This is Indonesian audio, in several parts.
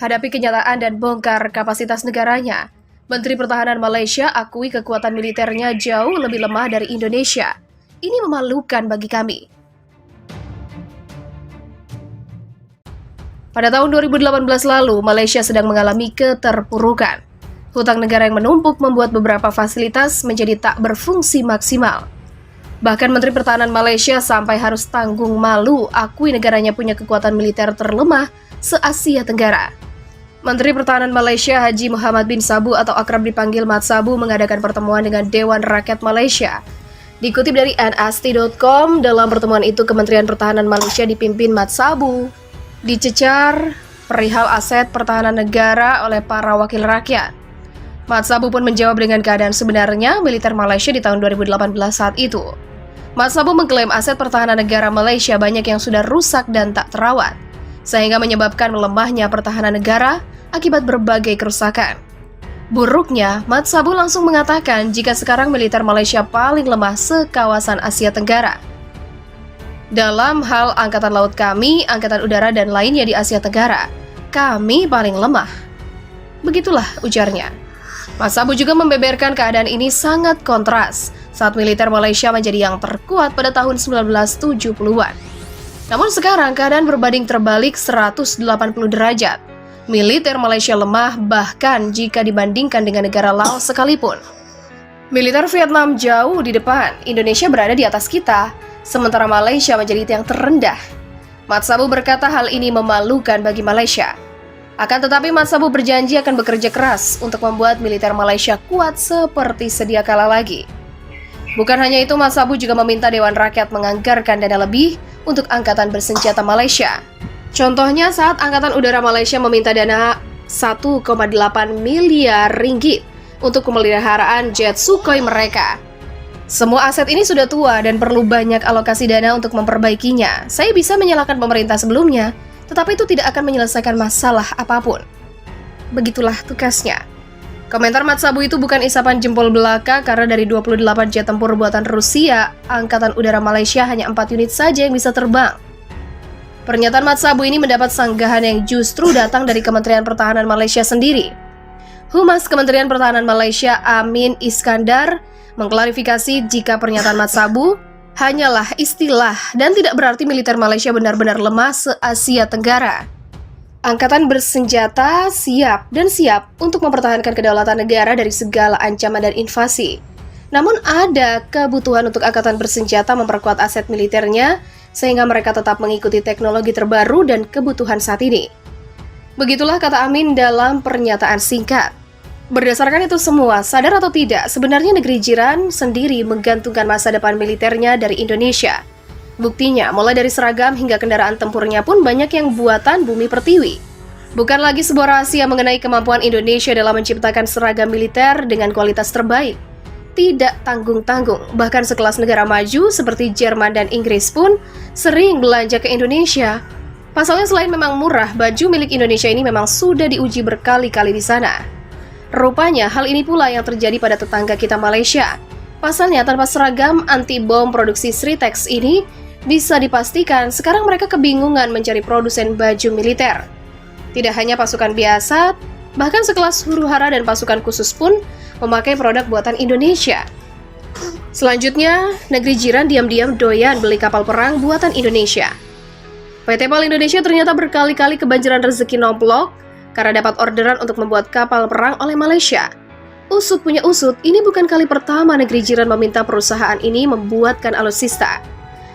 Hadapi kenyataan dan bongkar kapasitas negaranya. Menteri Pertahanan Malaysia akui kekuatan militernya jauh lebih lemah dari Indonesia. Ini memalukan bagi kami. Pada tahun 2018 lalu, Malaysia sedang mengalami keterpurukan. Hutang negara yang menumpuk membuat beberapa fasilitas menjadi tak berfungsi maksimal. Bahkan Menteri Pertahanan Malaysia sampai harus tanggung malu akui negaranya punya kekuatan militer terlemah se-Asia Tenggara. Menteri Pertahanan Malaysia Haji Muhammad bin Sabu atau akrab dipanggil Mat Sabu mengadakan pertemuan dengan Dewan Rakyat Malaysia. Dikutip dari nst.com, dalam pertemuan itu Kementerian Pertahanan Malaysia dipimpin Mat Sabu dicecar perihal aset pertahanan negara oleh para wakil rakyat. Mat Sabu pun menjawab dengan keadaan sebenarnya militer Malaysia di tahun 2018 saat itu. Mat Sabu mengklaim aset pertahanan negara Malaysia banyak yang sudah rusak dan tak terawat, sehingga menyebabkan melemahnya pertahanan negara akibat berbagai kerusakan. Buruknya, Mat Sabu langsung mengatakan jika sekarang militer Malaysia paling lemah se-kawasan Asia Tenggara. Dalam hal angkatan laut kami, angkatan udara dan lainnya di Asia Tenggara, kami paling lemah. Begitulah ujarnya. Mat Sabu juga membeberkan keadaan ini sangat kontras saat militer Malaysia menjadi yang terkuat pada tahun 1970-an. Namun sekarang keadaan berbanding terbalik 180 derajat. Militer Malaysia lemah bahkan jika dibandingkan dengan negara Laos sekalipun. Militer Vietnam jauh di depan, Indonesia berada di atas kita, sementara Malaysia menjadi yang terendah. Mat Sabu berkata hal ini memalukan bagi Malaysia. Akan tetapi Mat Sabu berjanji akan bekerja keras untuk membuat militer Malaysia kuat seperti sedia kala lagi. Bukan hanya itu, Mat Sabu juga meminta Dewan Rakyat menganggarkan dana lebih untuk Angkatan Bersenjata Malaysia. Contohnya saat Angkatan Udara Malaysia meminta dana 1,8 miliar ringgit untuk pemeliharaan jet Sukhoi mereka. Semua aset ini sudah tua dan perlu banyak alokasi dana untuk memperbaikinya. Saya bisa menyalahkan pemerintah sebelumnya, tetapi itu tidak akan menyelesaikan masalah apapun. Begitulah tugasnya. Komentar Mat Sabu itu bukan isapan jempol belaka karena dari 28 jet tempur buatan Rusia, Angkatan Udara Malaysia hanya 4 unit saja yang bisa terbang. Pernyataan Mat Sabu ini mendapat sanggahan yang justru datang dari Kementerian Pertahanan Malaysia sendiri. Humas Kementerian Pertahanan Malaysia Amin Iskandar mengklarifikasi jika pernyataan Mat Sabu hanyalah istilah dan tidak berarti militer Malaysia benar-benar lemah se-Asia Tenggara. Angkatan bersenjata siap untuk mempertahankan kedaulatan negara dari segala ancaman dan invasi. Namun ada kebutuhan untuk angkatan bersenjata memperkuat aset militernya sehingga mereka tetap mengikuti teknologi terbaru dan kebutuhan saat ini. Begitulah kata Amin dalam pernyataan singkat. Berdasarkan itu semua, sadar atau tidak, sebenarnya negeri jiran sendiri menggantungkan masa depan militernya dari Indonesia. Buktinya, mulai dari seragam hingga kendaraan tempurnya pun banyak yang buatan bumi pertiwi. Bukan lagi sebuah rahasia mengenai kemampuan Indonesia dalam menciptakan seragam militer dengan kualitas terbaik. Tidak tanggung-tanggung, bahkan sekelas negara maju seperti Jerman dan Inggris pun sering belanja ke Indonesia. Pasalnya selain memang murah, baju milik Indonesia ini memang sudah diuji berkali-kali di sana. Rupanya hal ini pula yang terjadi pada tetangga kita Malaysia. Pasalnya tanpa seragam anti-bom produksi Sritex ini, bisa dipastikan sekarang mereka kebingungan mencari produsen baju militer. Tidak hanya pasukan biasa, bahkan sekelas huru-hara dan pasukan khusus pun memakai produk buatan Indonesia. Selanjutnya, negeri jiran diam-diam doyan beli kapal perang buatan Indonesia. PT PAL Indonesia ternyata berkali-kali kebanjiran rezeki nomplok karena dapat orderan untuk membuat kapal perang oleh Malaysia. Usut punya usut, ini bukan kali pertama negeri jiran meminta perusahaan ini membuatkan alutsista.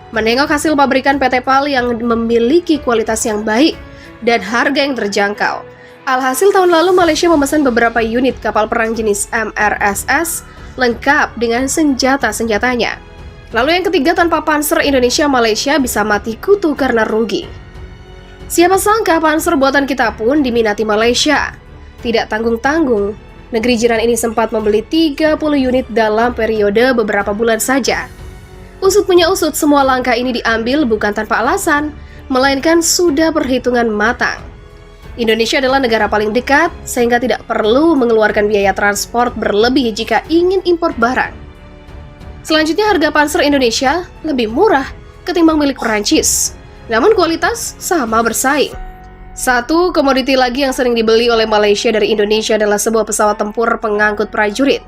Menengok hasil pabrikan PT PAL yang memiliki kualitas yang baik dan harga yang terjangkau. Alhasil tahun lalu Malaysia memesan beberapa unit kapal perang jenis MRSS lengkap dengan senjata-senjatanya. Lalu yang ketiga, tanpa panser Indonesia Malaysia bisa mati kutu karena rugi. Siapa sangka panser buatan kita pun diminati Malaysia. Tidak tanggung-tanggung, negeri jiran ini sempat membeli 30 unit dalam periode beberapa bulan saja. Usut punya usut, semua langkah ini diambil bukan tanpa alasan, melainkan sudah perhitungan matang. Indonesia adalah negara paling dekat, sehingga tidak perlu mengeluarkan biaya transport berlebih jika ingin impor barang. Selanjutnya, harga panser Indonesia lebih murah ketimbang milik Perancis, namun kualitas sama bersaing. Satu komoditi lagi yang sering dibeli oleh Malaysia dari Indonesia adalah sebuah pesawat tempur pengangkut prajurit.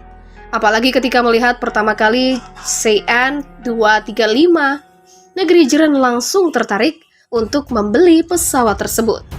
Apalagi ketika melihat pertama kali CN-235, negeri jiran langsung tertarik untuk membeli pesawat tersebut.